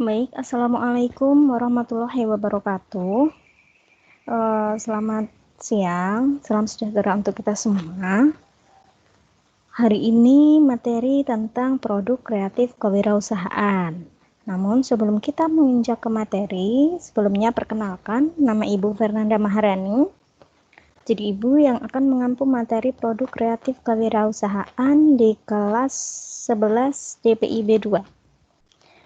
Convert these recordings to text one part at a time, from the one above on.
Baik, Assalamualaikum warahmatullahi wabarakatuh. Selamat siang, salam sejahtera untuk kita semua. Hari ini materi tentang produk kreatif kewirausahaan. Namun sebelum kita menginjak ke materi, sebelumnya perkenalkan, nama Ibu Fernanda Maharani. Jadi Ibu yang akan mengampu materi produk kreatif kewirausahaan di kelas 11 DPIB 2.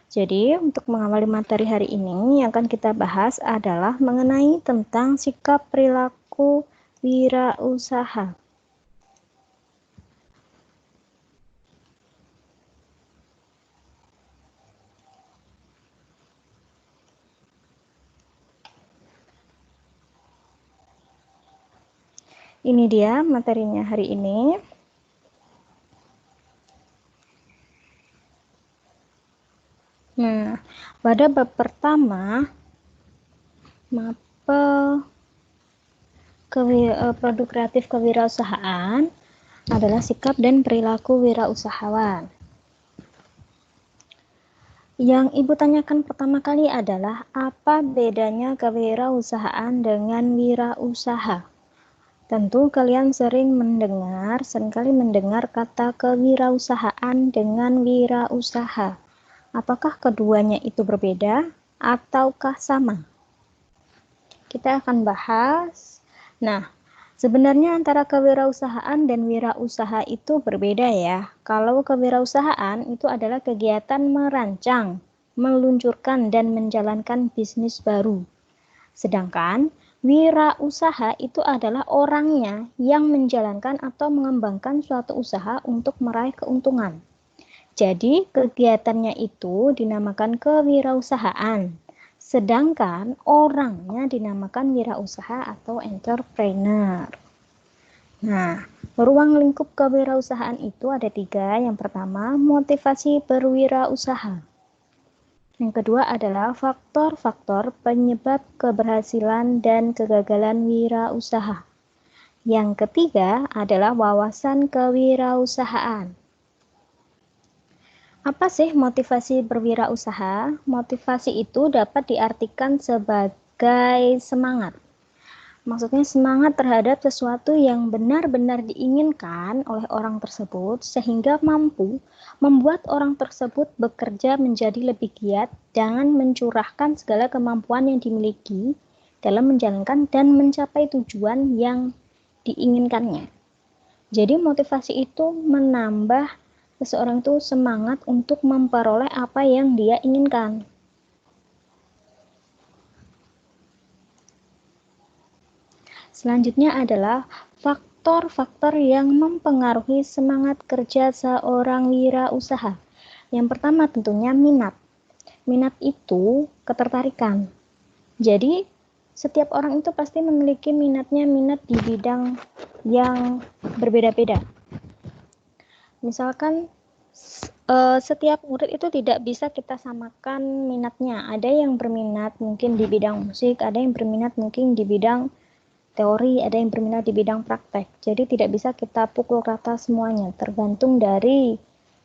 Jadi, untuk mengawali materi hari ini, yang akan kita bahas adalah mengenai tentang sikap perilaku wirausaha. Ini dia materinya hari ini. Nah, pada bab pertama, mapel produk kreatif kewirausahaan adalah sikap dan perilaku wirausahawan. Yang Ibu tanyakan pertama kali adalah apa bedanya kewirausahaan dengan wirausaha? Tentu kalian seringkali mendengar kata kewirausahaan dengan wirausaha. Apakah keduanya itu berbeda ataukah sama? Kita akan bahas. Nah, sebenarnya antara kewirausahaan dan wirausaha itu berbeda ya. Kalau kewirausahaan itu adalah kegiatan merancang, meluncurkan dan menjalankan bisnis baru. Sedangkan wirausaha itu adalah orangnya yang menjalankan atau mengembangkan suatu usaha untuk meraih keuntungan. Jadi, kegiatannya itu dinamakan kewirausahaan. Sedangkan orangnya dinamakan wirausaha atau entrepreneur. Nah, ruang lingkup kewirausahaan itu ada 3. Yang pertama, motivasi berwirausaha. Yang kedua adalah faktor-faktor penyebab keberhasilan dan kegagalan wirausaha. Yang ketiga adalah wawasan kewirausahaan. Apa sih motivasi berwirausaha? Motivasi itu dapat diartikan sebagai semangat. Maksudnya semangat terhadap sesuatu yang benar-benar diinginkan oleh orang tersebut sehingga mampu membuat orang tersebut bekerja menjadi lebih giat dengan mencurahkan segala kemampuan yang dimiliki dalam menjalankan dan mencapai tujuan yang diinginkannya. Jadi motivasi itu menambah seseorang itu semangat untuk memperoleh apa yang dia inginkan. Selanjutnya adalah faktor-faktor yang mempengaruhi semangat kerja seorang wirausaha. Yang pertama tentunya minat. Minat itu ketertarikan. Jadi setiap orang itu pasti memiliki minat di bidang yang berbeda-beda. Misalkan setiap murid itu tidak bisa kita samakan minatnya. Ada yang berminat mungkin di bidang musik, ada yang berminat mungkin di bidang teori, ada yang berminat di bidang praktek. Jadi tidak bisa kita pukul rata semuanya, tergantung dari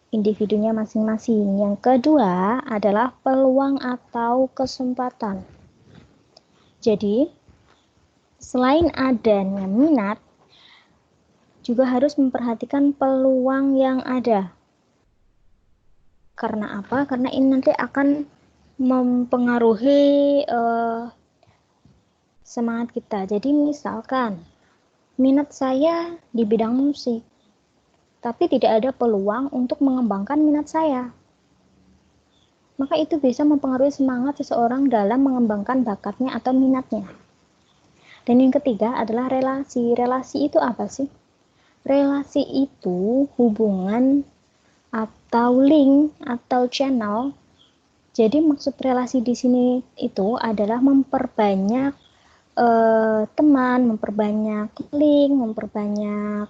individunya masing-masing. Yang kedua adalah peluang atau kesempatan. Jadi, selain adanya minat, juga harus memperhatikan peluang yang ada. Karena apa? Karena ini nanti akan mempengaruhi semangat kita. Jadi misalkan minat saya di bidang musik, tapi tidak ada peluang untuk mengembangkan minat saya, maka itu bisa mempengaruhi semangat seseorang dalam mengembangkan bakatnya atau minatnya. Dan yang ketiga adalah relasi. Relasi itu apa sih? Relasi itu hubungan atau link atau channel. Jadi maksud relasi di sini itu adalah memperbanyak teman, memperbanyak link, memperbanyak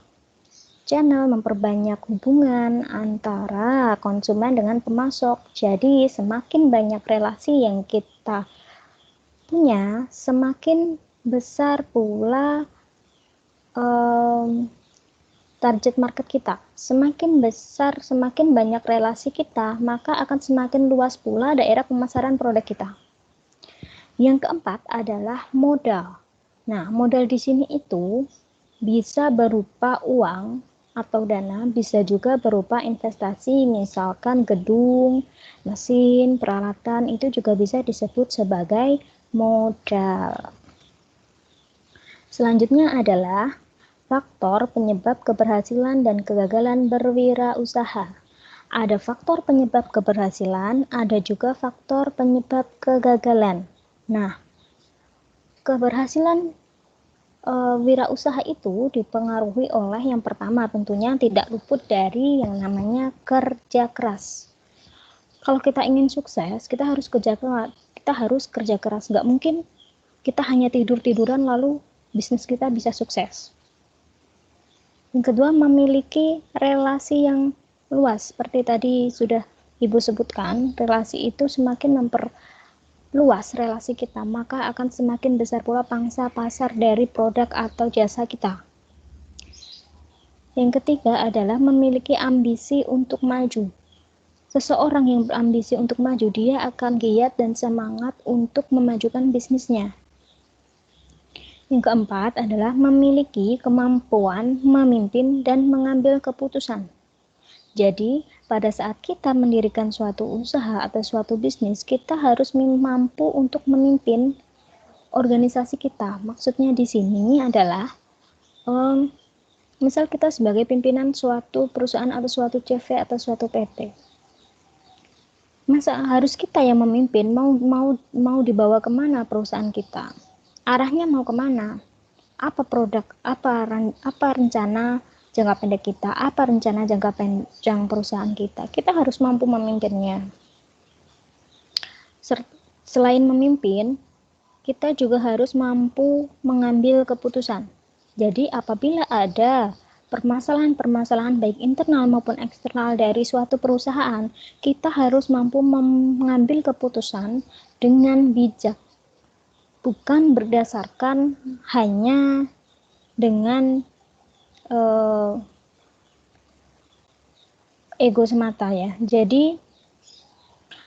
channel, memperbanyak hubungan antara konsumen dengan pemasok. Jadi semakin banyak relasi yang kita punya, semakin besar pula target market kita. Semakin besar, semakin banyak relasi kita, maka akan semakin luas pula daerah pemasaran produk kita. Yang keempat adalah modal. Nah, modal di sini itu bisa berupa uang atau dana, bisa juga berupa investasi, misalkan gedung, mesin, peralatan, itu juga bisa disebut sebagai modal. Selanjutnya adalah faktor penyebab keberhasilan dan kegagalan berwirausaha. Ada faktor penyebab keberhasilan, ada juga faktor penyebab kegagalan. Nah, keberhasilan wirausaha itu dipengaruhi oleh yang pertama tentunya tidak luput dari yang namanya kerja keras. Kalau kita ingin sukses, kita harus kerja keras. Nggak mungkin kita hanya tidur-tiduran lalu bisnis kita bisa sukses. Yang kedua, memiliki relasi yang luas. Seperti tadi sudah Ibu sebutkan, relasi itu semakin memperluas relasi kita, maka akan semakin besar pula pangsa pasar dari produk atau jasa kita. Yang ketiga adalah memiliki ambisi untuk maju. Seseorang yang berambisi untuk maju, dia akan giat dan semangat untuk memajukan bisnisnya. Yang keempat adalah memiliki kemampuan memimpin dan mengambil keputusan. Jadi, pada saat kita mendirikan suatu usaha atau suatu bisnis, kita harus mampu untuk memimpin organisasi kita. Maksudnya di sini adalah, misal kita sebagai pimpinan suatu perusahaan atau suatu CV atau suatu PT. Masa harus kita yang memimpin, mau dibawa kemana perusahaan kita? Arahnya mau kemana? Apa produk, apa rencana jangka pendek kita, apa rencana jangka panjang perusahaan kita. Kita harus mampu memimpinnya. Selain memimpin, kita juga harus mampu mengambil keputusan. Jadi apabila ada permasalahan-permasalahan baik internal maupun eksternal dari suatu perusahaan, kita harus mampu mengambil keputusan dengan bijak. Bukan berdasarkan hanya dengan ego semata ya. Jadi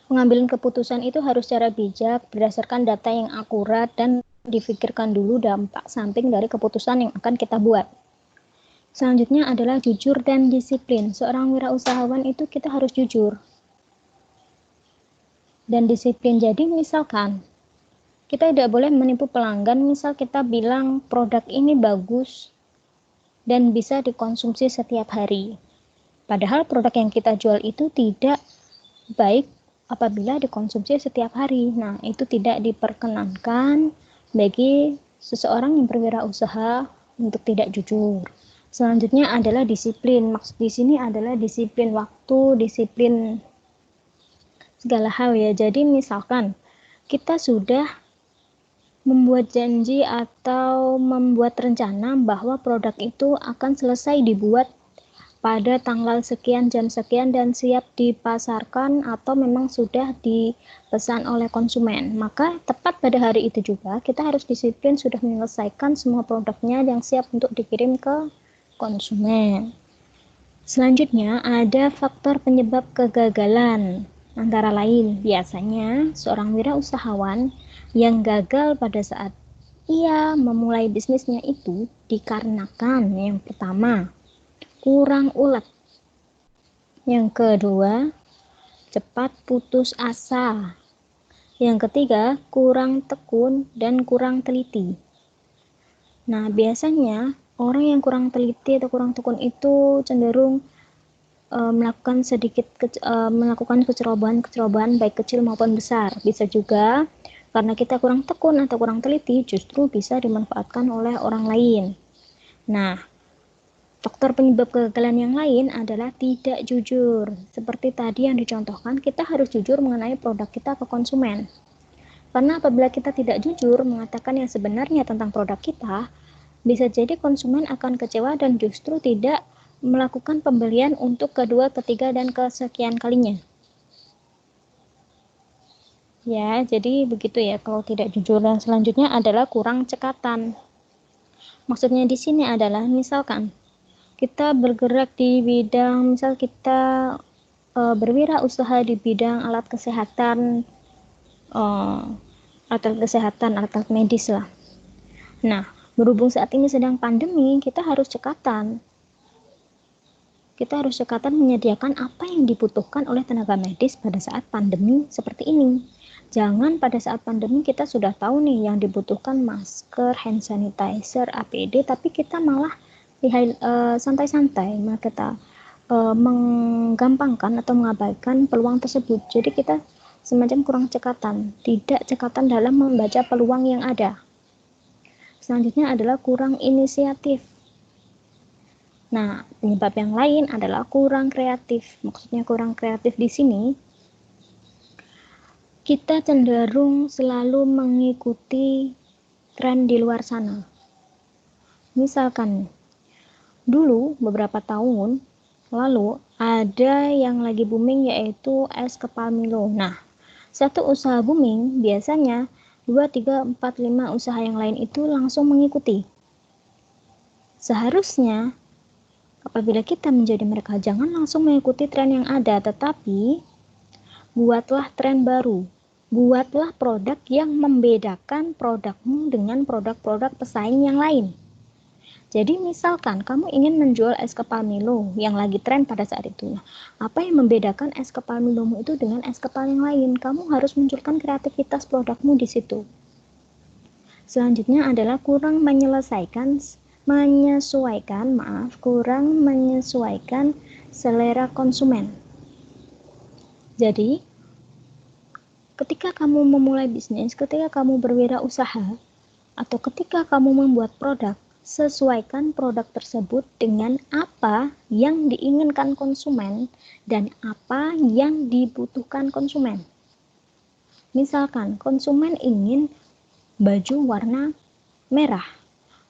pengambilan keputusan itu harus secara bijak, berdasarkan data yang akurat dan difikirkan dulu dampak samping dari keputusan yang akan kita buat. Selanjutnya adalah jujur dan disiplin. Seorang wirausahawan itu kita harus jujur dan disiplin. Jadi misalkan kita tidak boleh menipu pelanggan, misal kita bilang produk ini bagus dan bisa dikonsumsi setiap hari. Padahal produk yang kita jual itu tidak baik apabila dikonsumsi setiap hari. Nah, itu tidak diperkenankan bagi seseorang yang berwirausaha untuk tidak jujur. Selanjutnya adalah disiplin. Maksud di sini adalah disiplin waktu, disiplin segala hal ya. Jadi misalkan kita sudah membuat janji atau membuat rencana bahwa produk itu akan selesai dibuat pada tanggal sekian, jam sekian, dan siap dipasarkan atau memang sudah dipesan oleh konsumen. Maka tepat pada hari itu juga kita harus disiplin sudah menyelesaikan semua produknya yang siap untuk dikirim ke konsumen. Selanjutnya ada faktor penyebab kegagalan. Antara lain, biasanya seorang wirausahawan yang gagal pada saat ia memulai bisnisnya itu dikarenakan yang pertama, kurang ulet. Yang kedua, cepat putus asa. Yang ketiga, kurang tekun dan kurang teliti. Nah, biasanya orang yang kurang teliti atau kurang tekun itu cenderung melakukan kecerobohan baik kecil maupun besar. Bisa juga karena kita kurang tekun atau kurang teliti justru bisa dimanfaatkan oleh orang lain. Nah, faktor penyebab kegagalan yang lain adalah tidak jujur. Seperti tadi yang dicontohkan, kita harus jujur mengenai produk kita ke konsumen. Karena apabila kita tidak jujur mengatakan yang sebenarnya tentang produk kita, bisa jadi konsumen akan kecewa dan justru tidak melakukan pembelian untuk kedua, ketiga, dan kesekian kalinya. Ya, jadi begitu ya kalau tidak jujur. Dan selanjutnya adalah kurang cekatan. Maksudnya di sini adalah misalkan kita bergerak di bidang, misal kita berwirausaha di bidang alat kesehatan, alat medis lah. Nah, berhubung saat ini sedang pandemi, kita harus cekatan. Kita harus cekatan menyediakan apa yang dibutuhkan oleh tenaga medis pada saat pandemi seperti ini. Jangan pada saat pandemi kita sudah tahu nih yang dibutuhkan masker, hand sanitizer, APD, tapi kita malah santai-santai, malah kita menggampangkan atau mengabaikan peluang tersebut. Jadi kita semacam kurang cekatan, tidak cekatan dalam membaca peluang yang ada. Selanjutnya adalah kurang inisiatif. Nah, penyebab yang lain adalah kurang kreatif. Maksudnya kurang kreatif di sini, kita cenderung selalu mengikuti tren di luar sana. Misalkan, dulu beberapa tahun lalu ada yang lagi booming yaitu es kepal Milo. Nah, satu usaha booming biasanya 2, 3, 4, 5 usaha yang lain itu langsung mengikuti. Seharusnya apabila kita menjadi mereka, jangan langsung mengikuti tren yang ada, tetapi buatlah tren baru. Buatlah produk yang membedakan produkmu dengan produk-produk pesaing yang lain. Jadi misalkan kamu ingin menjual es kepal Milo yang lagi tren pada saat itu. Apa yang membedakan es kepal Milomu itu dengan es kepal yang lain? Kamu harus munculkan kreativitas produkmu di situ. Selanjutnya adalah kurang menyesuaikan selera konsumen. Jadi, ketika kamu memulai bisnis, ketika kamu berwirausaha, atau ketika kamu membuat produk, sesuaikan produk tersebut dengan apa yang diinginkan konsumen dan apa yang dibutuhkan konsumen. Misalkan konsumen ingin baju warna merah,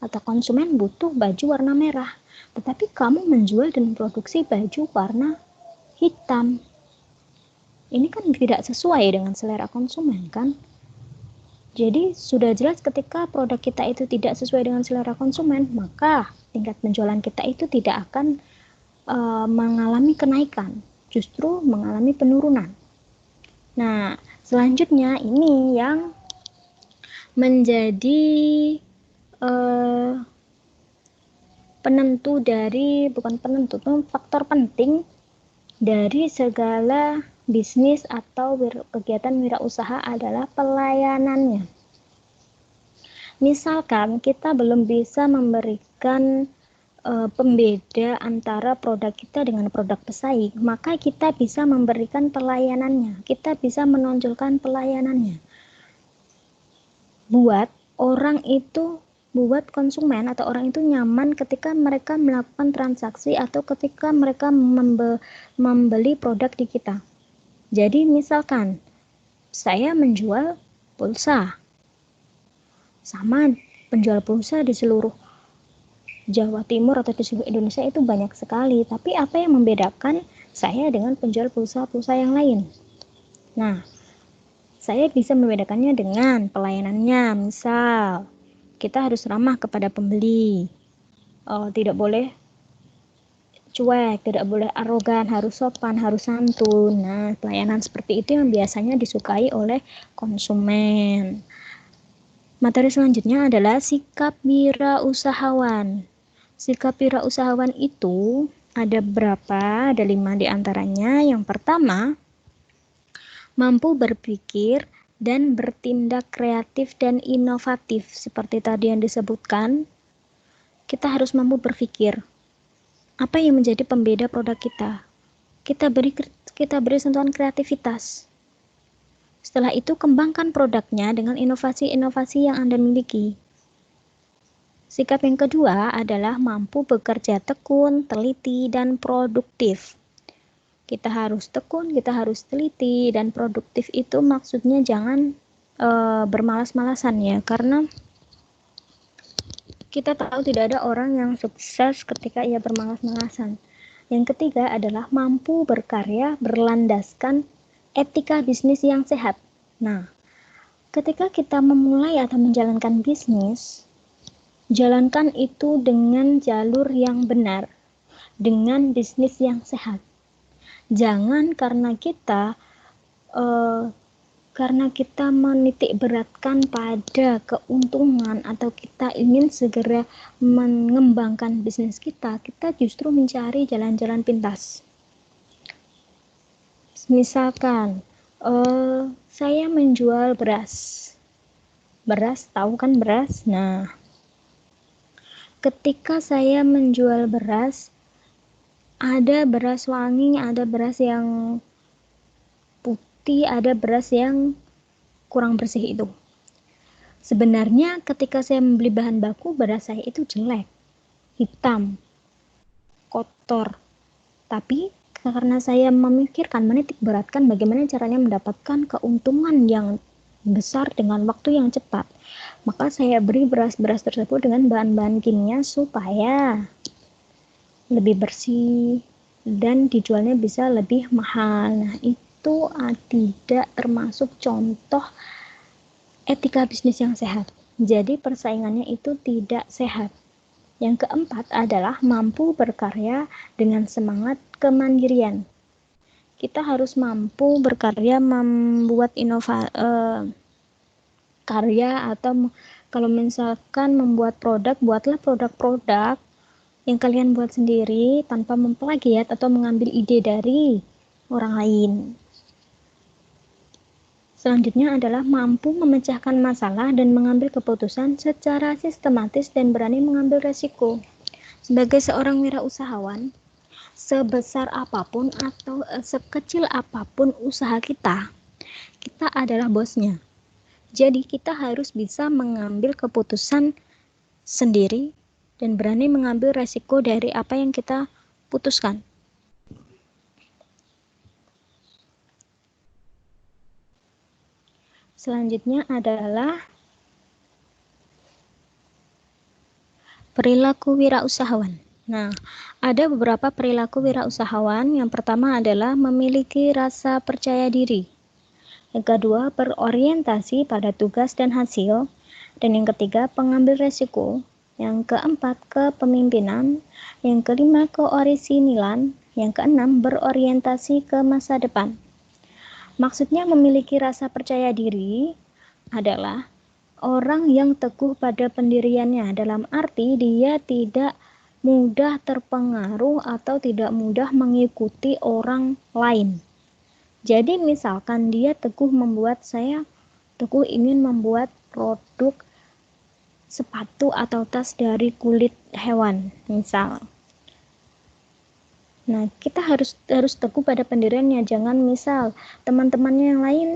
atau konsumen butuh baju warna merah, tetapi kamu menjual dan produksi baju warna hitam. Ini kan tidak sesuai dengan selera konsumen, kan? Jadi sudah jelas ketika produk kita itu tidak sesuai dengan selera konsumen, maka tingkat penjualan kita itu tidak akan mengalami kenaikan, justru mengalami penurunan. Nah, selanjutnya ini yang menjadi faktor penting dari segala bisnis atau kegiatan wirausaha adalah pelayanannya. Misalkan kita belum bisa memberikan pembeda antara produk kita dengan produk pesaing, maka kita bisa memberikan pelayanannya, kita bisa menonjolkan pelayanannya. Buat konsumen atau orang itu nyaman ketika mereka melakukan transaksi atau ketika mereka membeli produk di kita. Jadi misalkan saya menjual pulsa, sama penjual pulsa di seluruh Jawa Timur atau di seluruh Indonesia itu banyak sekali, tapi apa yang membedakan saya dengan penjual pulsa-pulsa yang lain? Nah, saya bisa membedakannya dengan pelayanannya. Misal, kita harus ramah kepada pembeli, tidak boleh cuek, tidak boleh arogan, harus sopan, harus santun. Nah, pelayanan seperti itu yang biasanya disukai oleh konsumen. Materi selanjutnya adalah sikap wirausahawan. Sikap wirausahawan itu ada berapa? Ada 5 diantaranya. Yang pertama, mampu berpikir dan bertindak kreatif dan inovatif. Seperti tadi yang disebutkan, kita harus mampu berpikir. Apa yang menjadi pembeda produk kita? Kita beri sentuhan kreativitas. Setelah itu, kembangkan produknya dengan inovasi-inovasi yang Anda miliki. Sikap yang kedua adalah mampu bekerja tekun, teliti, dan produktif. Kita harus tekun, kita harus teliti, dan produktif itu maksudnya jangan bermalas-malasan ya, karena kita tahu tidak ada orang yang sukses ketika ia bermalas-malasan. Yang ketiga adalah mampu berkarya berlandaskan etika bisnis yang sehat. Nah, ketika kita memulai atau menjalankan bisnis, jalankan itu dengan jalur yang benar. dengan bisnis yang sehat. Jangan karena kita menitik beratkan pada keuntungan atau kita ingin segera mengembangkan bisnis kita justru mencari jalan-jalan pintas. Misalkan saya menjual beras, tahu kan beras? Nah, ketika saya menjual beras, ada beras wangi, ada beras yang putih, ada beras yang kurang bersih itu. Sebenarnya ketika saya membeli bahan baku, beras saya itu jelek, hitam, kotor. Tapi karena saya memikirkan, menitik beratkan bagaimana caranya mendapatkan keuntungan yang besar dengan waktu yang cepat, maka saya beri beras-beras tersebut dengan bahan-bahan kimia supaya lebih bersih dan dijualnya bisa lebih mahal. Nah, itu tidak termasuk contoh etika bisnis yang sehat. Jadi persaingannya itu tidak sehat. Yang keempat adalah mampu berkarya dengan semangat kemandirian. Kita harus mampu berkarya, membuat karya, atau kalau misalkan membuat produk, buatlah produk-produk yang kalian buat sendiri tanpa memplagiat atau mengambil ide dari orang lain. Selanjutnya adalah mampu memecahkan masalah dan mengambil keputusan secara sistematis dan berani mengambil resiko. Sebagai seorang wirausahawan, sebesar apapun atau sekecil apapun usaha kita adalah bosnya. Jadi kita harus bisa mengambil keputusan sendiri dan berani mengambil resiko dari apa yang kita putuskan. Selanjutnya adalah perilaku wirausahawan. Nah, ada beberapa perilaku wirausahawan. Yang pertama adalah memiliki rasa percaya diri. Yang kedua, berorientasi pada tugas dan hasil. Dan yang ketiga, pengambil resiko. Yang keempat, kepemimpinan. Yang kelima, keorisinilan. Yang keenam, berorientasi ke masa depan. Maksudnya memiliki rasa percaya diri adalah orang yang teguh pada pendiriannya, dalam arti dia tidak mudah terpengaruh atau tidak mudah mengikuti orang lain. Jadi misalkan dia teguh ingin membuat produk sepatu atau tas dari kulit hewan, misal. Nah, kita harus teguh pada pendiriannya. Jangan misal teman-temannya yang lain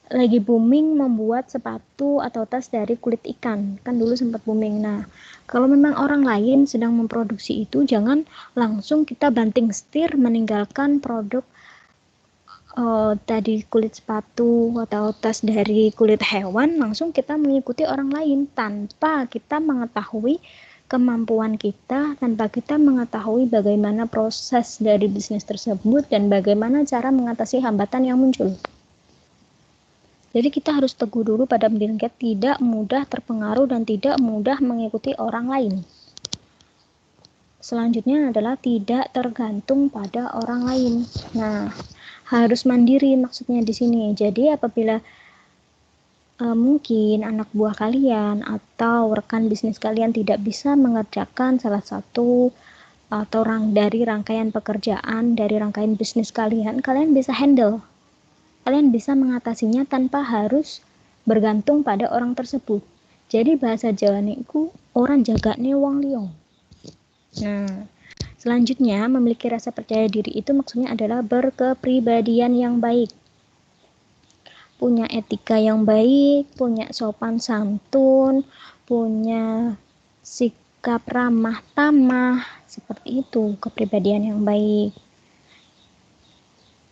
lagi booming membuat sepatu atau tas dari kulit ikan. Kan dulu sempat booming. Nah, kalau memang orang lain sedang memproduksi itu, jangan langsung kita banting setir meninggalkan produk tadi kulit sepatu atau tas dari kulit hewan, langsung kita mengikuti orang lain tanpa kita mengetahui kemampuan kita, tanpa kita mengetahui bagaimana proses dari bisnis tersebut dan bagaimana cara mengatasi hambatan yang muncul. Jadi kita harus teguh dulu pada pendirian kita, tidak mudah terpengaruh dan tidak mudah mengikuti orang lain. Selanjutnya adalah tidak tergantung pada orang lain. Nah, harus mandiri maksudnya di sini. Jadi apabila mungkin anak buah kalian atau rekan bisnis kalian tidak bisa mengerjakan salah satu atau dari rangkaian pekerjaan, dari rangkaian bisnis kalian bisa handle. Kalian bisa mengatasinya tanpa harus bergantung pada orang tersebut. Jadi bahasa Jawane iku orang jagane wong liya. Nah, selanjutnya memiliki rasa percaya diri itu maksudnya adalah berkepribadian yang baik. Punya etika yang baik, punya sopan santun, punya sikap ramah tamah, seperti itu kepribadian yang baik.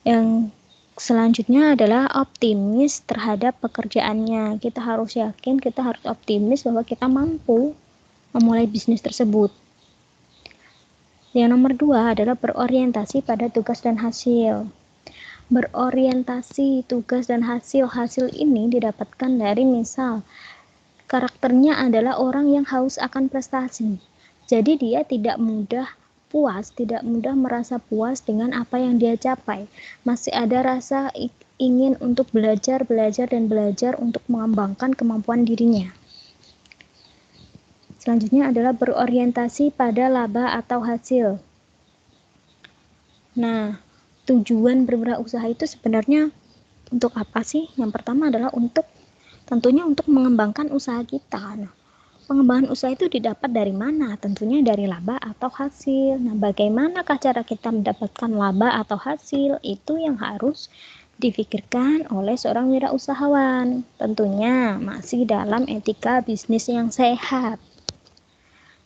Yang selanjutnya adalah optimis terhadap pekerjaannya. Kita harus yakin, kita harus optimis bahwa kita mampu memulai bisnis tersebut. Yang nomor 2 adalah berorientasi pada tugas dan hasil. Berorientasi tugas dan hasil ini didapatkan dari misal karakternya adalah orang yang haus akan prestasi, jadi dia tidak mudah puas, tidak mudah merasa puas dengan apa yang dia capai. Masih ada rasa ingin untuk belajar untuk mengembangkan kemampuan dirinya. Selanjutnya adalah berorientasi pada laba atau hasil. Nah, tujuan berwirausaha itu sebenarnya untuk apa sih? Yang pertama adalah tentunya untuk mengembangkan usaha kita. Nah, pengembangan usaha itu didapat dari mana? Tentunya dari laba atau hasil. Nah, bagaimanakah cara kita mendapatkan laba atau hasil? Itu yang harus difikirkan oleh seorang wirausahawan. Tentunya masih dalam etika bisnis yang sehat.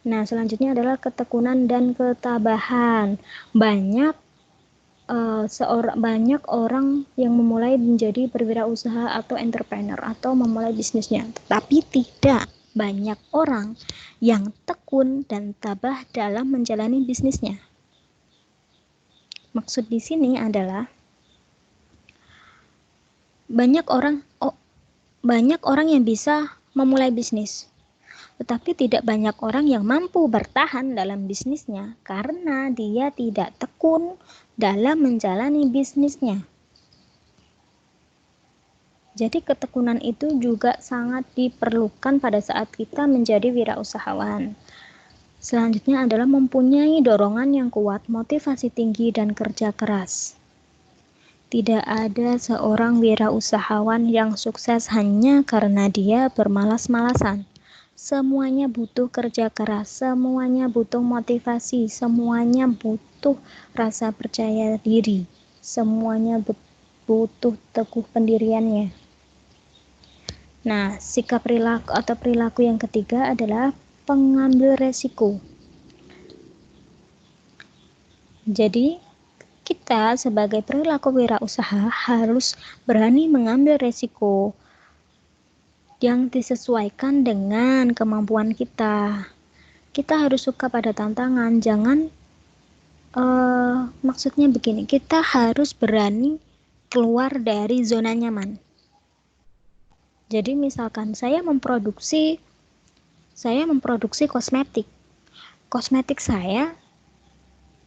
Nah, selanjutnya adalah ketekunan dan ketabahan. Banyak orang yang memulai menjadi berwirausaha atau entrepreneur atau memulai bisnisnya, tetapi tidak banyak orang yang tekun dan tabah dalam menjalani bisnisnya. Maksud di sini adalah banyak orang yang bisa memulai bisnis, tetapi tidak banyak orang yang mampu bertahan dalam bisnisnya karena dia tidak tekun dalam menjalani bisnisnya. Jadi ketekunan itu juga sangat diperlukan pada saat kita menjadi wirausahawan. Selanjutnya adalah mempunyai dorongan yang kuat, motivasi tinggi, dan kerja keras. Tidak ada seorang wirausahawan yang sukses hanya karena dia bermalas-malasan. Semuanya butuh kerja keras, semuanya butuh motivasi, semuanya butuh rasa percaya diri, semuanya butuh teguh pendiriannya. Nah, sikap perilaku yang ketiga adalah pengambil resiko. Jadi, kita sebagai perilaku wirausaha harus berani mengambil resiko yang disesuaikan dengan kemampuan kita. Kita harus suka pada tantangan, maksudnya begini, kita harus berani keluar dari zona nyaman. Jadi misalkan saya memproduksi kosmetik. Kosmetik saya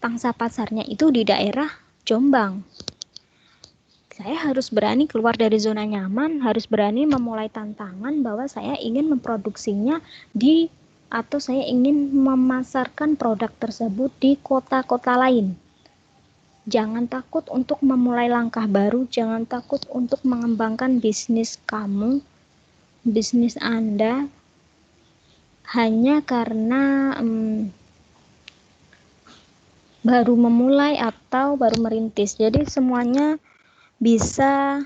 pangsa pasarnya itu di daerah Jombang. Saya harus berani keluar dari zona nyaman, harus berani memulai tantangan bahwa saya ingin memproduksinya atau saya ingin memasarkan produk tersebut di kota-kota lain. Jangan takut untuk memulai langkah baru, jangan takut untuk mengembangkan bisnis kamu, bisnis Anda hanya karena baru memulai atau baru merintis. Jadi semuanya bisa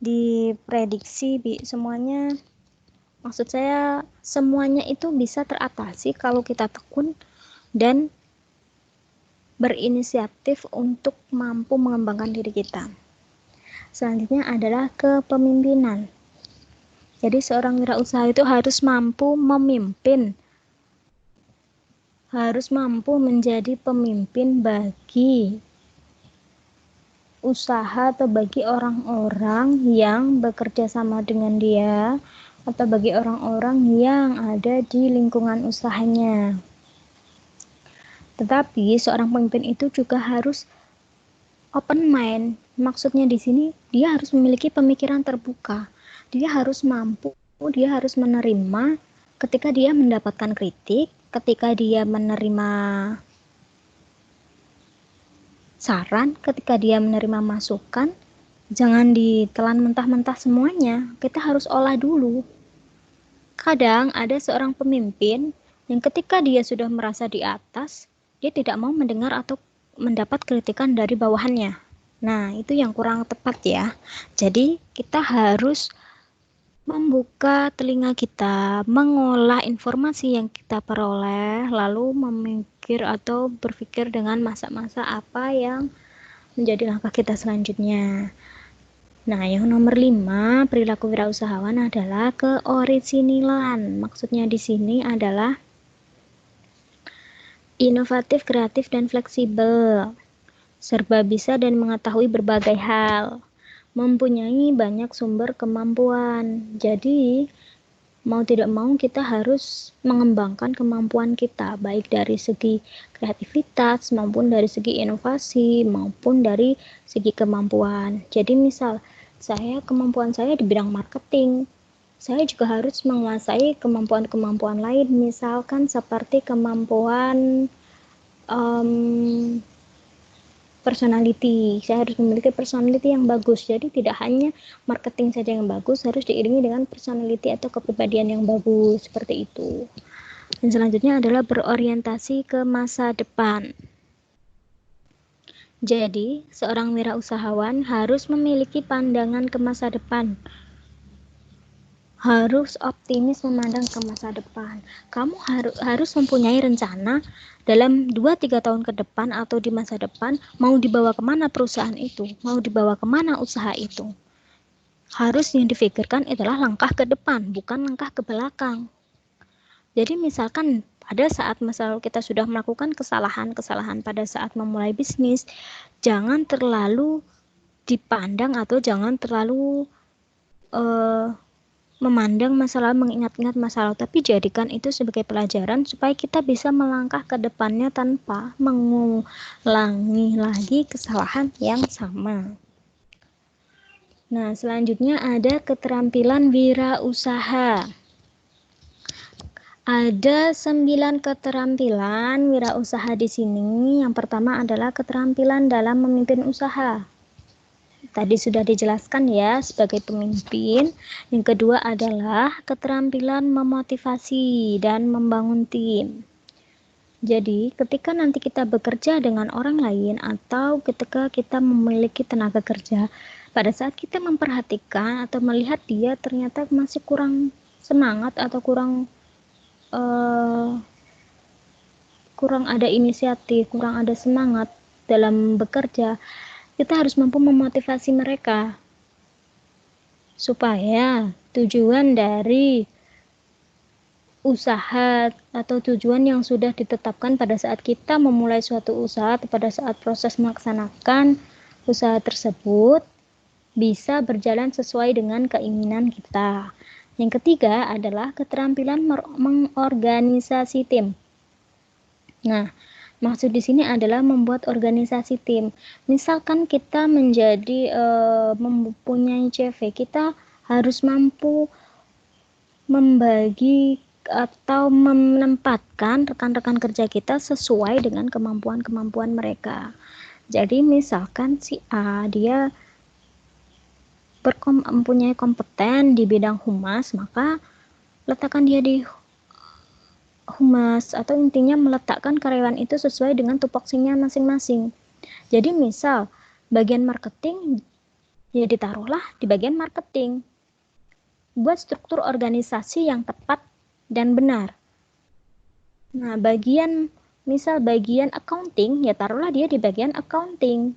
diprediksi, semuanya itu bisa teratasi kalau kita tekun dan berinisiatif untuk mampu mengembangkan diri kita. Selanjutnya adalah kepemimpinan. Jadi seorang wirausaha itu harus mampu memimpin, harus mampu menjadi pemimpin bagi usaha atau bagi orang-orang yang bekerja sama dengan dia atau bagi orang-orang yang ada di lingkungan usahanya. Tetapi seorang pemimpin itu juga harus open mind. Maksudnya di sini dia harus memiliki pemikiran terbuka. Dia harus mampu, dia harus menerima ketika dia mendapatkan kritik, ketika dia menerima saran, ketika dia menerima masukan, jangan ditelan mentah-mentah semuanya. Kita harus olah dulu. Kadang ada seorang pemimpin yang ketika dia sudah merasa di atas, dia tidak mau mendengar atau mendapat kritikan dari bawahannya. Nah, itu yang kurang tepat ya. Jadi, kita harus membuka telinga kita, mengolah informasi yang kita peroleh, lalu memikir atau berpikir dengan masa-masa apa yang menjadi langkah kita selanjutnya. Nah, yang nomor 5, perilaku wirausahawan adalah keorisinilan. Maksudnya di sini adalah inovatif, kreatif, dan fleksibel, serba bisa dan mengetahui berbagai hal, mempunyai banyak sumber kemampuan. Jadi mau tidak mau kita harus mengembangkan kemampuan kita, baik dari segi kreativitas maupun dari segi inovasi maupun dari segi kemampuan. Jadi misal kemampuan saya di bidang marketing, saya juga harus menguasai kemampuan-kemampuan lain, misalkan seperti kemampuan personality. Saya harus memiliki personality yang bagus. Jadi tidak hanya marketing saja yang bagus, harus diiringi dengan personality atau kepribadian yang bagus, seperti itu. Dan selanjutnya adalah berorientasi ke masa depan. Jadi, seorang wirausahawan harus memiliki pandangan ke masa depan. Harus optimis memandang ke masa depan. Kamu harus mempunyai rencana dalam 2-3 tahun ke depan atau di masa depan, mau dibawa kemana perusahaan itu, mau dibawa kemana usaha itu. Harus yang difikirkan adalah langkah ke depan, bukan langkah ke belakang. Jadi misalkan pada saat kita sudah melakukan kesalahan pada saat memulai bisnis, jangan terlalu dipandang atau jangan terlalu memandang masalah, mengingat-ingat masalah, tapi jadikan itu sebagai pelajaran supaya kita bisa melangkah ke depannya tanpa mengulangi lagi kesalahan yang sama. Nah, selanjutnya ada keterampilan wirausaha. Ada 9 keterampilan wirausaha di sini. Yang pertama adalah keterampilan dalam memimpin usaha. Tadi sudah dijelaskan ya sebagai pemimpin. Yang kedua adalah keterampilan memotivasi dan membangun tim. Jadi, ketika nanti kita bekerja dengan orang lain atau ketika kita memiliki tenaga kerja, pada saat kita memperhatikan atau melihat dia ternyata masih kurang semangat atau kurang ada inisiatif, kurang ada semangat dalam bekerja, kita harus mampu memotivasi mereka supaya tujuan dari usaha atau tujuan yang sudah ditetapkan pada saat kita memulai suatu usaha atau pada saat proses melaksanakan usaha tersebut bisa berjalan sesuai dengan keinginan kita. Yang ketiga adalah keterampilan mengorganisasi tim. Nah, maksud di sini adalah membuat organisasi tim. Misalkan kita mempunyai CV, kita harus mampu membagi atau menempatkan rekan-rekan kerja kita sesuai dengan kemampuan-kemampuan mereka. Jadi misalkan si A dia mempunyai kompeten di bidang humas, maka letakkan dia di humas, atau intinya meletakkan karyawan itu sesuai dengan tupoksinya masing-masing. Jadi misal bagian marketing, ya ditaruhlah di bagian marketing. Buat struktur organisasi yang tepat dan benar. Nah, bagian accounting, ya taruhlah dia di bagian accounting.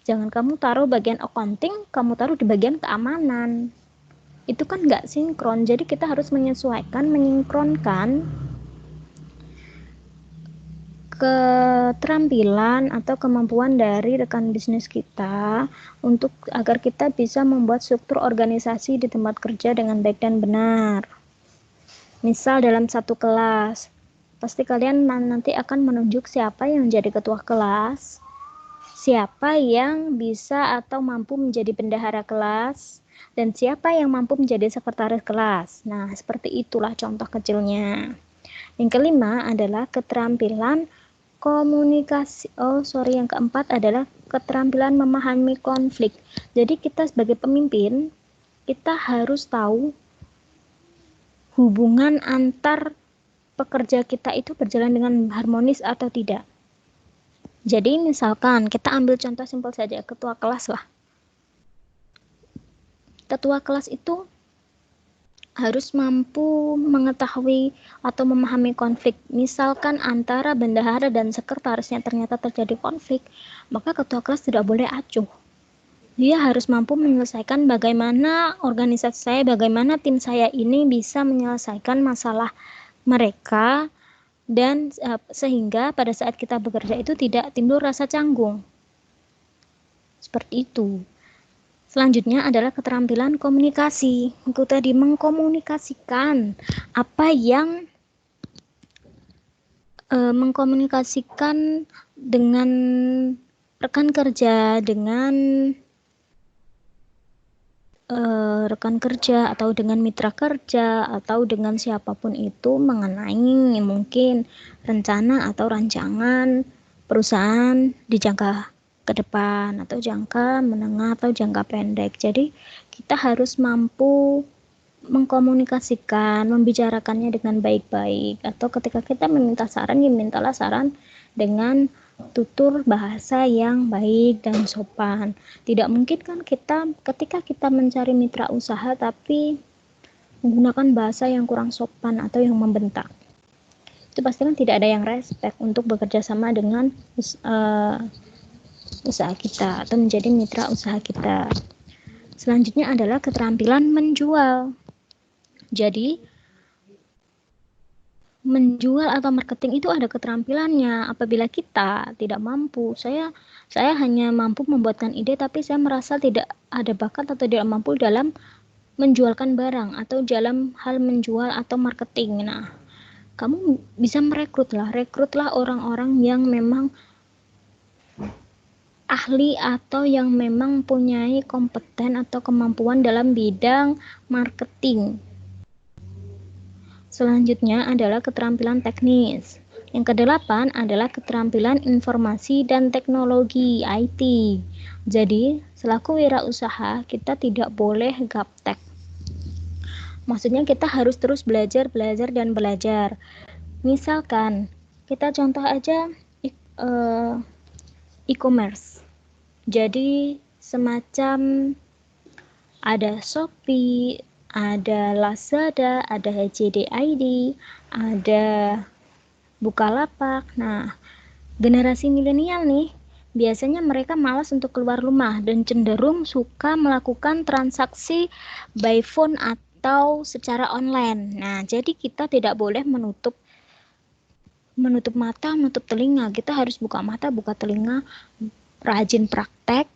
Jangan kamu taruh bagian accounting, kamu taruh di bagian keamanan. Itu kan nggak sinkron, jadi kita harus menyesuaikan, menyinkronkan keterampilan atau kemampuan dari rekan bisnis kita agar kita bisa membuat struktur organisasi di tempat kerja dengan baik dan benar. Misal dalam satu kelas, pasti kalian nanti akan menunjuk siapa yang menjadi ketua kelas, siapa yang bisa atau mampu menjadi bendahara kelas, dan siapa yang mampu menjadi sekretaris kelas. Nah, seperti itulah contoh kecilnya. Yang kelima adalah keterampilan komunikasi. Yang keempat adalah keterampilan memahami konflik. Jadi kita sebagai pemimpin, kita harus tahu hubungan antar pekerja kita itu berjalan dengan harmonis atau tidak. Jadi misalkan kita ambil contoh simpel saja, ketua kelas lah. Ketua kelas itu harus mampu mengetahui atau memahami konflik. Misalkan antara bendahara dan sekretarisnya ternyata terjadi konflik, maka ketua kelas tidak boleh acuh. Dia harus mampu menyelesaikan bagaimana organisasi saya, bagaimana tim saya ini bisa menyelesaikan masalah mereka, dan sehingga pada saat kita bekerja itu tidak timbul rasa canggung. Seperti itu. Selanjutnya adalah keterampilan komunikasi. Itu tadi mengkomunikasikan apa yang mengkomunikasikan dengan rekan kerja, dengan rekan kerja atau dengan mitra kerja atau dengan siapapun itu mengenai mungkin rencana atau rancangan perusahaan di jangka ke depan atau jangka menengah atau jangka pendek. Jadi kita harus mampu mengkomunikasikan, membicarakannya dengan baik-baik, atau ketika kita meminta saran, ya mintalah saran dengan tutur bahasa yang baik dan sopan. Tidak mungkin kan kita ketika kita mencari mitra usaha tapi menggunakan bahasa yang kurang sopan atau yang membentak. Itu pasti kan tidak ada yang respect untuk bekerja sama dengan usaha kita atau menjadi mitra usaha kita. Selanjutnya adalah keterampilan menjual. Jadi, menjual atau marketing itu ada keterampilannya. Apabila kita tidak mampu, saya hanya mampu membuatkan ide, tapi saya merasa tidak ada bakat atau tidak mampu dalam menjualkan barang atau dalam hal menjual atau marketing. Nah, kamu bisa rekrutlah orang-orang yang memang ahli atau yang memang punya kompeten atau kemampuan dalam bidang marketing. Selanjutnya adalah keterampilan teknis. Yang kedelapan adalah keterampilan informasi dan teknologi IT. Jadi, selaku wirausaha, kita tidak boleh gaptek. Maksudnya kita harus terus belajar dan belajar. Misalkan, kita contoh aja e-commerce. Jadi, semacam ada Shopee, ada Lazada, ada HJD.ID, ada Bukalapak. Nah, generasi milenial nih, biasanya mereka malas untuk keluar rumah dan cenderung suka melakukan transaksi by phone atau secara online. Nah, jadi kita tidak boleh menutup mata, menutup telinga. Kita harus buka mata, buka telinga, rajin praktek.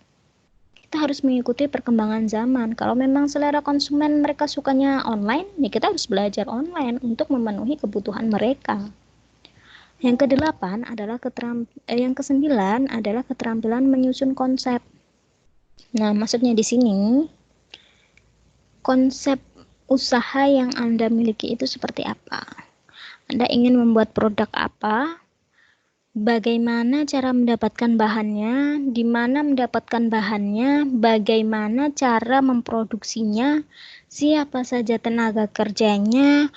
Kita harus mengikuti perkembangan zaman. Kalau memang selera konsumen mereka sukanya online, ya kita harus belajar online untuk memenuhi kebutuhan mereka. Yang kedelapan adalah yang kesembilan adalah keterampilan menyusun konsep. Nah, maksudnya di sini konsep usaha yang Anda miliki itu seperti apa? Anda ingin membuat produk apa? Bagaimana cara mendapatkan bahannya, di mana mendapatkan bahannya, bagaimana cara memproduksinya, siapa saja tenaga kerjanya,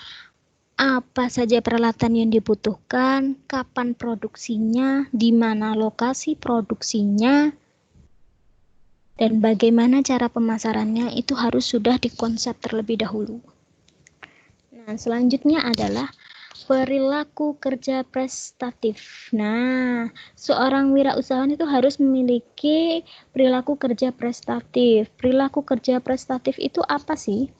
apa saja peralatan yang dibutuhkan, kapan produksinya, di mana lokasi produksinya, dan bagaimana cara pemasarannya, itu harus sudah dikonsep terlebih dahulu. Nah, selanjutnya adalah perilaku kerja prestatif. Nah, seorang wirausahawan itu harus memiliki perilaku kerja prestatif. Perilaku kerja prestatif itu apa sih?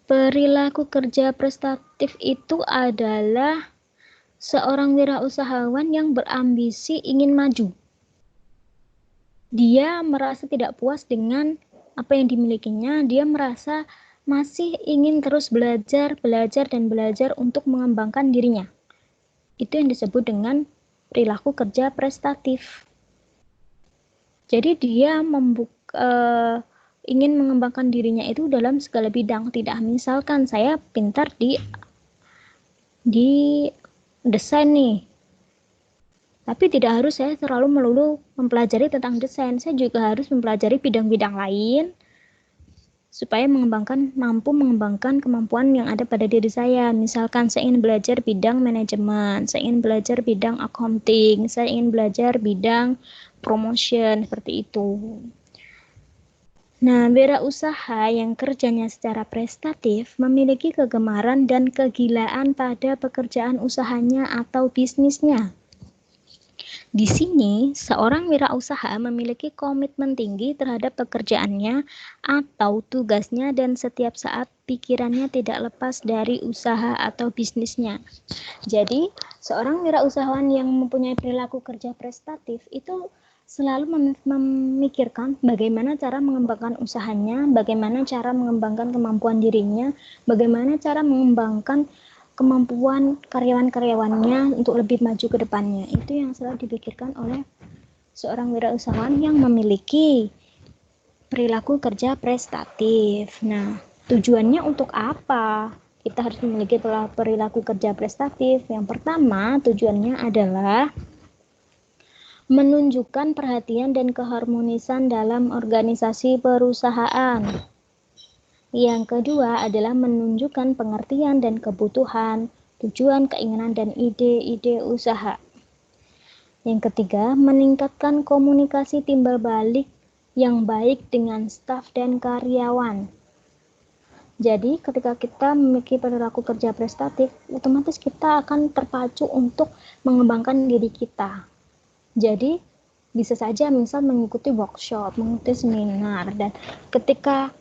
Perilaku kerja prestatif itu adalah seorang wirausahawan yang berambisi ingin maju. Dia merasa tidak puas dengan apa yang dimilikinya, dia merasa masih ingin terus belajar untuk mengembangkan dirinya. Itu yang disebut dengan perilaku kerja prestatif. Jadi dia ingin mengembangkan dirinya itu dalam segala bidang. Tidak misalkan saya pintar di desain nih, tapi tidak harus saya melulu mempelajari tentang desain. Saya juga harus mempelajari bidang-bidang lain supaya mampu mengembangkan kemampuan yang ada pada diri saya. Misalkan saya ingin belajar bidang manajemen, saya ingin belajar bidang accounting, saya ingin belajar bidang promotion, seperti itu. Nah, wirausaha yang kerjanya secara prestatif memiliki kegemaran dan kegilaan pada pekerjaan usahanya atau bisnisnya. Di sini, seorang wirausaha memiliki komitmen tinggi terhadap pekerjaannya atau tugasnya dan setiap saat pikirannya tidak lepas dari usaha atau bisnisnya. Jadi, seorang wirausahawan yang mempunyai perilaku kerja prestatif itu selalu memikirkan bagaimana cara mengembangkan usahanya, bagaimana cara mengembangkan kemampuan dirinya, bagaimana cara mengembangkan kemampuan karyawan-karyawannya untuk lebih maju ke depannya. Itu yang selalu dipikirkan oleh seorang wirausahawan yang memiliki perilaku kerja prestatif. Nah, tujuannya untuk apa? Kita harus memiliki perilaku kerja prestatif. Yang pertama, tujuannya adalah menunjukkan perhatian dan keharmonisan dalam organisasi perusahaan. Yang kedua adalah menunjukkan pengertian dan kebutuhan, tujuan, keinginan, dan ide-ide usaha. Yang ketiga, meningkatkan komunikasi timbal balik yang baik dengan staf dan karyawan. Jadi, ketika kita memiliki perilaku kerja prestatif, otomatis kita akan terpacu untuk mengembangkan diri kita. Jadi, bisa saja misal mengikuti workshop, mengikuti seminar, dan ketika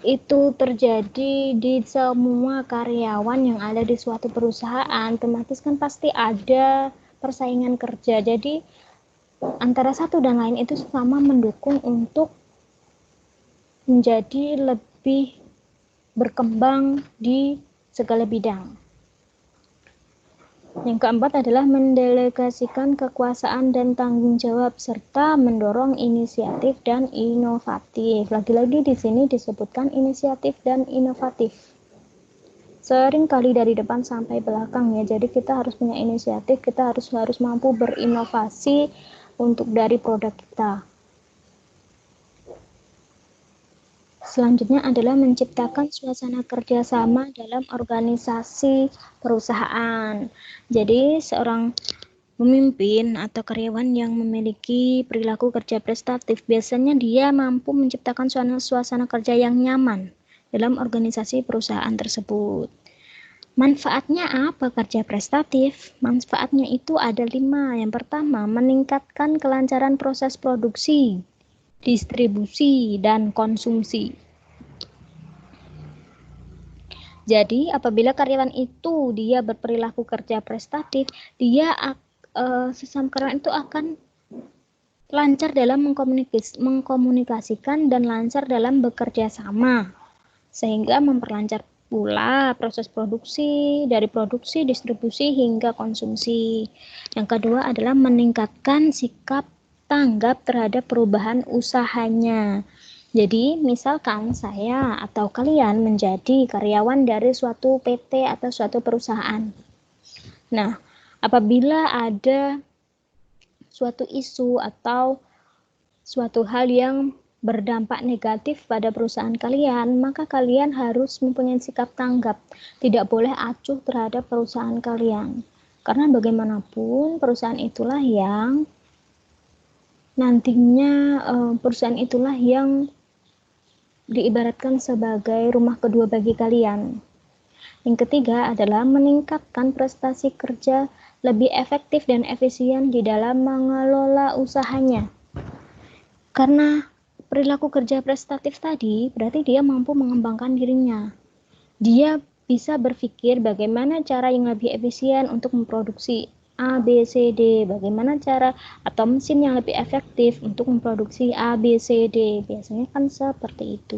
itu terjadi di semua karyawan yang ada di suatu perusahaan, otomatis kan pasti ada persaingan kerja. Jadi, antara satu dan lain itu sama mendukung untuk menjadi lebih berkembang di segala bidang. Yang keempat adalah mendelegasikan kekuasaan dan tanggung jawab serta mendorong inisiatif dan inovatif. Lagi-lagi di sini disebutkan inisiatif dan inovatif. Sering kali dari depan sampai belakang ya. Jadi kita harus punya inisiatif, kita harus mampu berinovasi untuk dari produk kita. Selanjutnya adalah menciptakan suasana kerjasama dalam organisasi perusahaan. Jadi, seorang pemimpin atau karyawan yang memiliki perilaku kerja prestatif, biasanya dia mampu menciptakan suasana kerja yang nyaman dalam organisasi perusahaan tersebut. Manfaatnya apa kerja prestatif? Manfaatnya itu ada 5. Yang pertama, meningkatkan kelancaran proses produksi, distribusi, dan konsumsi. Jadi, apabila karyawan itu dia berperilaku kerja prestatif, dia sesama karyawan itu akan lancar dalam mengkomunikasikan dan lancar dalam bekerja sama, sehingga memperlancar pula proses produksi, dari produksi, distribusi, hingga konsumsi. Yang kedua adalah meningkatkan sikap tanggap terhadap perubahan usahanya. Jadi, misalkan saya atau kalian menjadi karyawan dari suatu PT atau suatu perusahaan. Nah, apabila ada suatu isu atau suatu hal yang berdampak negatif pada perusahaan kalian, maka kalian harus mempunyai sikap tanggap. Tidak boleh acuh terhadap perusahaan kalian. Karena bagaimanapun perusahaan itulah yang nantinya perusahaan itulah yang diibaratkan sebagai rumah kedua bagi kalian. Yang ketiga adalah meningkatkan prestasi kerja lebih efektif dan efisien di dalam mengelola usahanya. Karena perilaku kerja prestatif tadi, berarti dia mampu mengembangkan dirinya. Dia bisa berpikir bagaimana cara yang lebih efisien untuk memproduksi A, B, C, D, bagaimana cara atau mesin yang lebih efektif untuk memproduksi A, B, C, D. Biasanya kan seperti itu.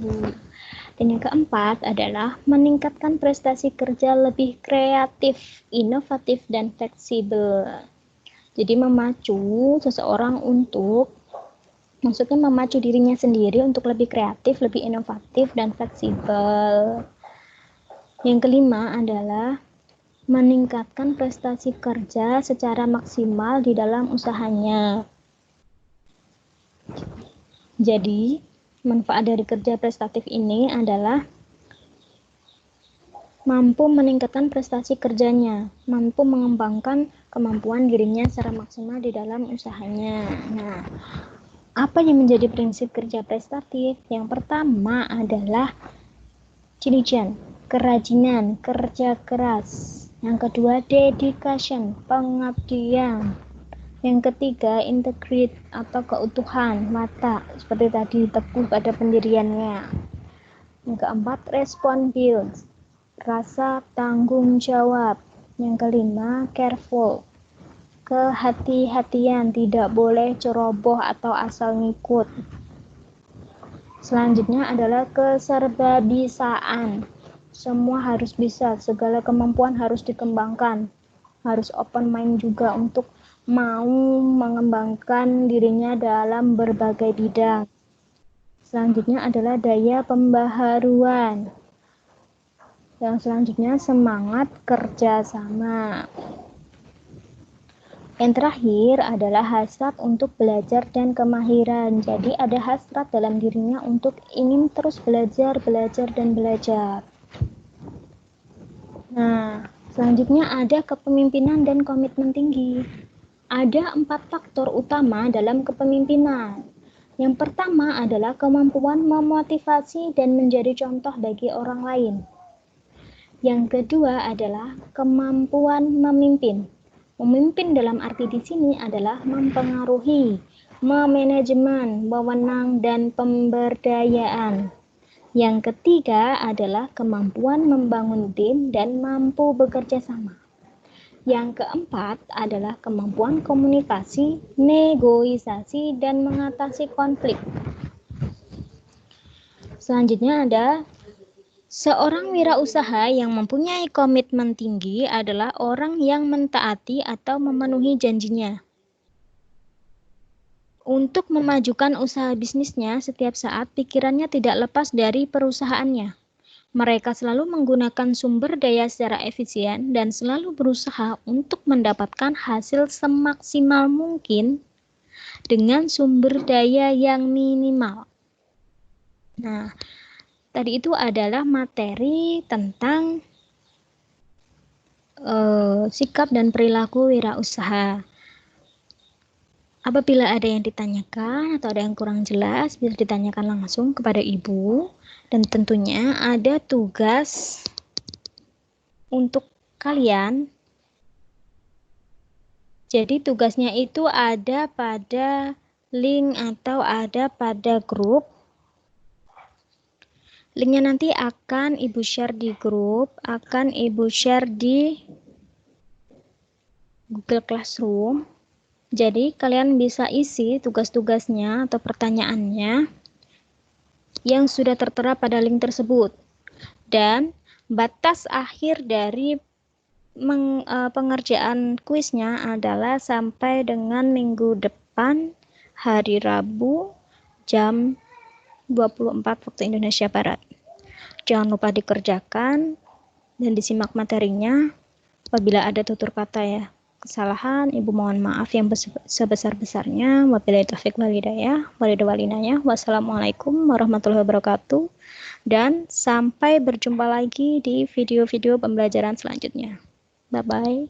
Dan yang keempat adalah meningkatkan prestasi kerja lebih kreatif, inovatif, dan fleksibel. Jadi memacu seseorang untuk, maksudnya memacu dirinya sendiri untuk lebih kreatif, lebih inovatif, dan fleksibel. Yang kelima adalah meningkatkan prestasi kerja secara maksimal di dalam usahanya. Jadi, manfaat dari kerja prestatif ini adalah mampu meningkatkan prestasi kerjanya, mampu mengembangkan kemampuan dirinya secara maksimal di dalam usahanya. Nah, apa yang menjadi prinsip kerja prestatif? Yang pertama adalah diligence, kerajinan, kerja keras. Yang kedua, dedication, pengabdian. Yang ketiga, integrity atau keutuhan, mata, seperti tadi, teguh pada pendiriannya. Yang keempat, responsibility, rasa tanggung jawab. Yang kelima, careful, kehati-hatian, tidak boleh ceroboh atau asal ngikut. Selanjutnya adalah keserbabisaan. Semua harus bisa, segala kemampuan harus dikembangkan. Harus open mind juga untuk mau mengembangkan dirinya dalam berbagai bidang. Selanjutnya adalah daya pembaharuan. Yang selanjutnya semangat kerjasama. Yang terakhir adalah hasrat untuk belajar dan kemahiran. Jadi ada hasrat dalam dirinya untuk ingin terus belajar, dan belajar. Nah, selanjutnya ada kepemimpinan dan komitmen tinggi. Ada 4 faktor utama dalam kepemimpinan. Yang pertama adalah kemampuan memotivasi dan menjadi contoh bagi orang lain. Yang kedua adalah kemampuan memimpin. Memimpin dalam arti di sini adalah mempengaruhi, memanajemen, wewenang, dan pemberdayaan. Yang ketiga adalah kemampuan membangun tim dan mampu bekerja sama. Yang keempat adalah kemampuan komunikasi, negosiasi, dan mengatasi konflik. Selanjutnya ada seorang wirausaha yang mempunyai komitmen tinggi adalah orang yang mentaati atau memenuhi janjinya. Untuk memajukan usaha bisnisnya, setiap saat pikirannya tidak lepas dari perusahaannya. Mereka selalu menggunakan sumber daya secara efisien dan selalu berusaha untuk mendapatkan hasil semaksimal mungkin dengan sumber daya yang minimal. Nah, tadi itu adalah materi tentang sikap dan perilaku wirausaha. Apabila ada yang ditanyakan atau ada yang kurang jelas, bisa ditanyakan langsung kepada Ibu. Dan tentunya ada tugas untuk kalian. Jadi tugasnya itu ada pada link atau ada pada grup. Linknya nanti akan Ibu share di grup, akan Ibu share di Google Classroom. Jadi kalian bisa isi tugas-tugasnya atau pertanyaannya yang sudah tertera pada link tersebut. Dan batas akhir dari pengerjaan kuisnya adalah sampai dengan minggu depan hari Rabu jam 24 waktu Indonesia Barat. Jangan lupa dikerjakan dan disimak materinya. Apabila ada tutur kata ya kesalahan, Ibu mohon maaf yang sebesar-besarnya. Wabillahi taufiq wal hidayah. Wassalamualaikum warahmatullahi wabarakatuh. Dan sampai berjumpa lagi di video-video pembelajaran selanjutnya. Bye-bye.